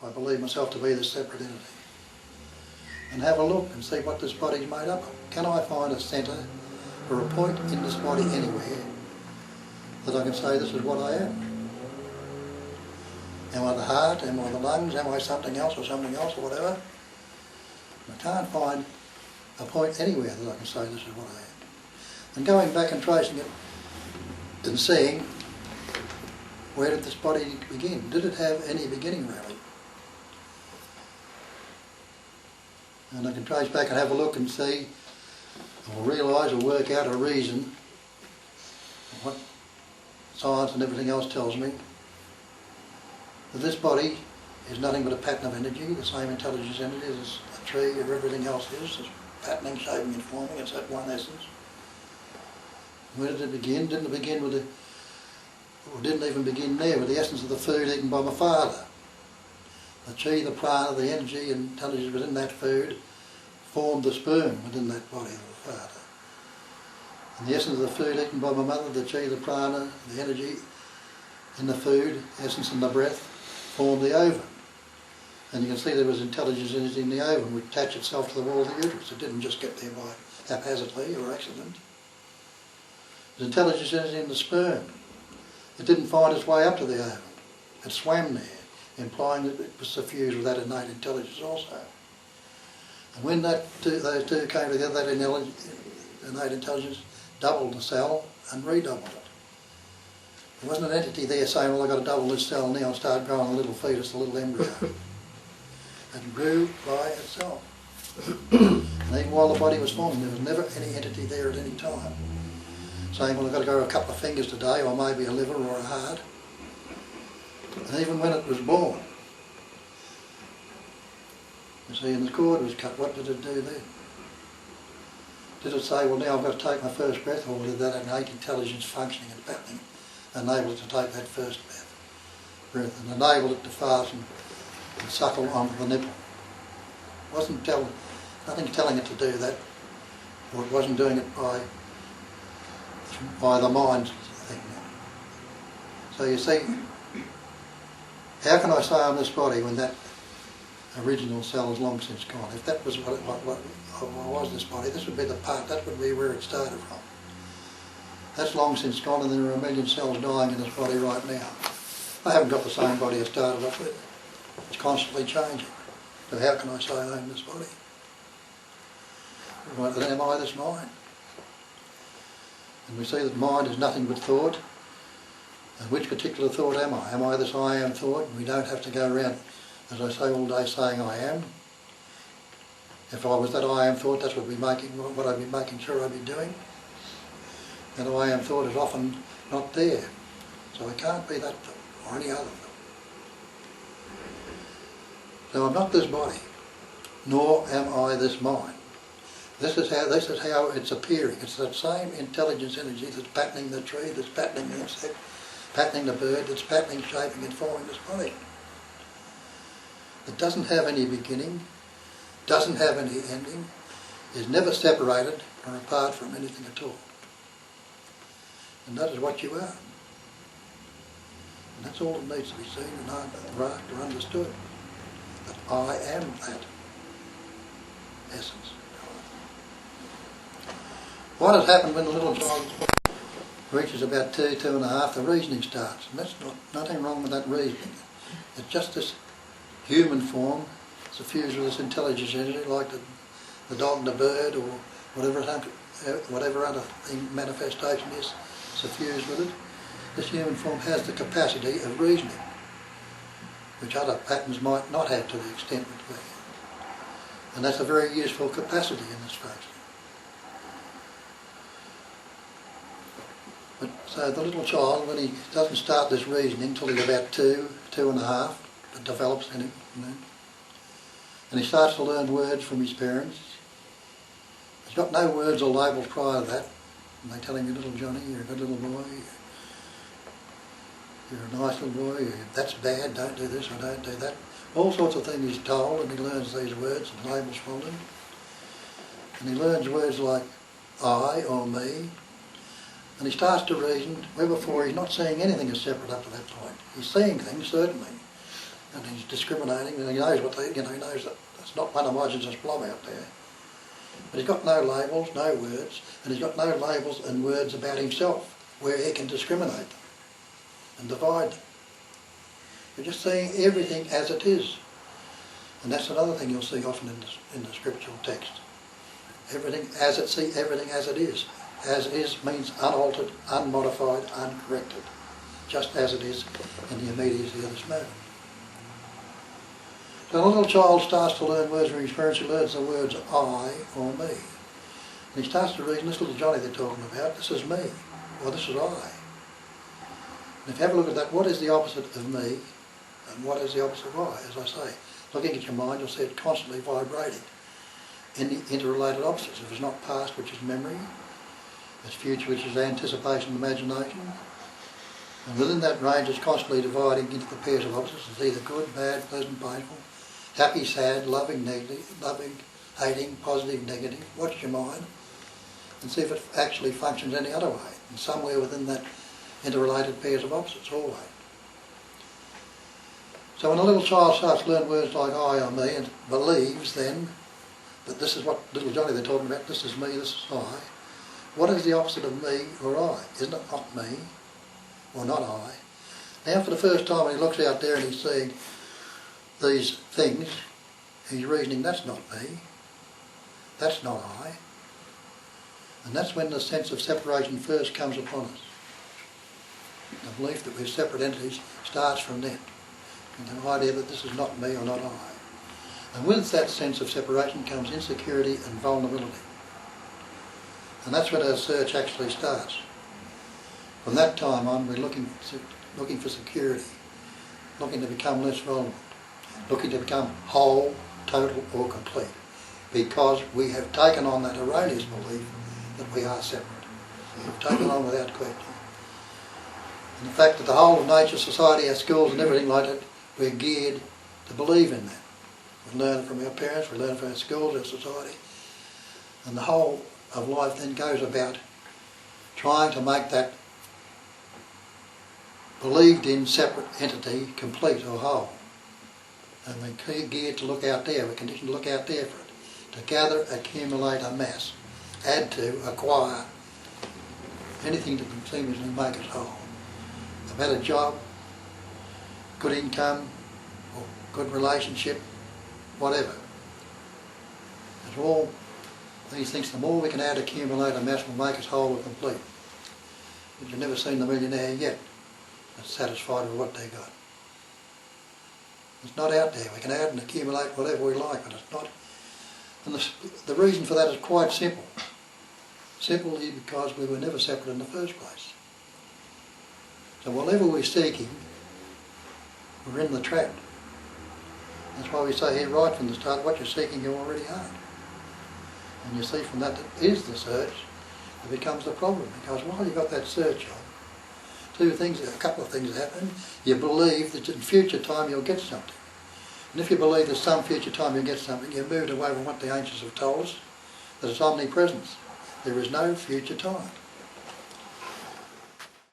I believe myself to be the separate entity. And have a look and see what this body's made up of. Can I find a centre or a point in this body anywhere that I can say this is what I am? Am I the heart? Am I the lungs? Am I something else or whatever? I can't find a point anywhere that I can say this is what I am. And going back and tracing it and seeing, where did this body begin? Did it have any beginning really? And I can trace back and have a look and see, or realise or work out or reason what science and everything else tells me, that this body is nothing but a pattern of energy, the same intelligence energy as a tree or everything else is. It's patterning, shaping and forming, it's that one essence. Where did it begin? Didn't it begin with or didn't even begin there with the essence of the food eaten by my father. The chi, the prana, the energy and intelligence within that food formed the sperm within that body of the father. And the essence of the food eaten by my mother, the chi, the prana, the energy in the food, essence in the breath, formed the ovum. And you can see there was intelligence in the ovum which attached itself to the wall of the uterus. It didn't just get there by haphazardly or accident. There's intelligence in the sperm. It didn't find its way up to the ovum. It swam there, implying that it was suffused with that innate intelligence also. And when those two came together, that innate intelligence doubled the cell and redoubled it. There wasn't an entity there saying, well, I've got to double this cell now and start growing a little fetus, a little embryo. It grew by itself. And even while the body was forming, there was never any entity there at any time saying, well, I've got to grow a couple of fingers today, or maybe a liver or a heart. And even when it was born, you see, and the cord was cut, what did it do then? Did it say, well, now I've got to take my first breath, or did that innate intelligence functioning and patterning enable it to take that first breath and enable it to fasten and suckle onto the nipple? It wasn't nothing telling it to do that, or it wasn't doing it by the mind thing. So you see, how can I say on this body when that original cell is long since gone? If that was what was this body, this would be the part, that would be where it started from. That's long since gone, and there are a million cells dying in this body right now. I haven't got the same body I started off with. It's constantly changing. So how can I say I own this body? Right, then am I this mind? And we see that mind is nothing but thought. And which particular thought am I? Am I this I am thought? We don't have to go around, as I say, all day saying I am. If I was that I am thought, that's what I'd be making sure I'd be doing. And I am thought is often not there. So I can't be that thought or any other thought. So I'm not this body, nor am I this mind. This is how it's appearing. It's that same intelligence energy that's patterning the tree, that's patterning the insect, patterning the bird, that's patterning, shaping and forming this body. It doesn't have any beginning, doesn't have any ending, is never separated or apart from anything at all. And that is what you are. And that's all that needs to be seen and grasped or understood. That I am that essence. What has happened when the little child reaches about 2, 2.5, the reasoning starts. And that's nothing wrong with that reasoning. It's just this human form suffused with this intelligence energy, like the dog and the bird or whatever other thing, manifestation is suffused with it. This human form has the capacity of reasoning, which other patterns might not have to the extent that we have. And that's a very useful capacity in this function. But so the little child, when he doesn't start this reasoning until he's about 2, 2.5, it develops in him, and he starts to learn words from his parents. He's got no words or labels prior to that. And they tell him, "You're little Johnny, you're a good little boy, you're a nice little boy, that's bad, don't do this or don't do that." All sorts of things he's told, and he learns these words and labels from them. And he learns words like I or me. And he starts to reason, where before he's not seeing anything as separate up to that point. He's seeing things, certainly. and he's discriminating, and he knows he knows that it's not one homogeneous blob out there. But he's got no labels, no words, and he's got no labels and words about himself where he can discriminate them and divide them. You're just seeing everything as it is. And that's another thing you'll see often in the scriptural text. Everything as it see, everything as it is. As is means unaltered, unmodified, uncorrected. Just as it is in the immediacy of this moment. So when a little child starts to learn words from experience, he learns the words I or me. And he starts to reason, this little Johnny they're talking about, this is me, or this is I. And if you have a look at that, what is the opposite of me and what is the opposite of I? As I say, looking at your mind, you'll see it constantly vibrating in the interrelated opposites. If it's not past, which is memory, it's future, which is anticipation and imagination. And within that range, it's constantly dividing into the pairs of opposites. It's either good, bad, pleasant, painful, happy, sad, loving, negative, loving, hating, positive, negative. Watch your mind and see if it actually functions any other way. And somewhere within that interrelated pairs of opposites, always. So when a little child starts to learn words like I or me and believes then that this is what little Johnny they're talking about, this is me, this is I, what is the opposite of me or I? Isn't it not me or not I? Now for the first time when he looks out there and he's seeing these things, he's reasoning, that's not me, that's not I. And that's when the sense of separation first comes upon us. The belief that we're separate entities starts from then. And the idea that this is not me or not I. And with that sense of separation comes insecurity and vulnerability. And that's when our search actually starts. From that time on, we're looking for security, looking to become less vulnerable, looking to become whole, total or complete, because we have taken on that erroneous belief that we are separate. We've taken on without question. And the fact that the whole of nature, society, our schools and everything like that, we're geared to believe in that. We learn it from our parents, we learn it from our schools, our society. And the whole of life then goes about trying to make that believed in separate entity complete or whole. And we're geared to look out there, we're conditioned to look out there for it. To gather, accumulate, amass, add to, acquire, anything that can seemingly make us whole. A better job, good income, or good relationship, whatever. It's all these things, the more we can add, accumulate, amass, will make us whole and complete. But you've never seen the millionaire yet that's satisfied with what they got. It's not out there. We can add and accumulate whatever we like, but it's not. And the reason for that is quite simple. Simply because we were never separate in the first place. So whatever we're seeking, we're in the trap. That's why we say here right from the start, what you're seeking you already are. And you see from that is the search, it becomes the problem. Because while you've got that search on, a couple of things happen. You believe that in future time you'll get something. And if you believe that some future time you'll get something, you've moved away from what the ancients have told us, that it's omnipresence. There is no future time.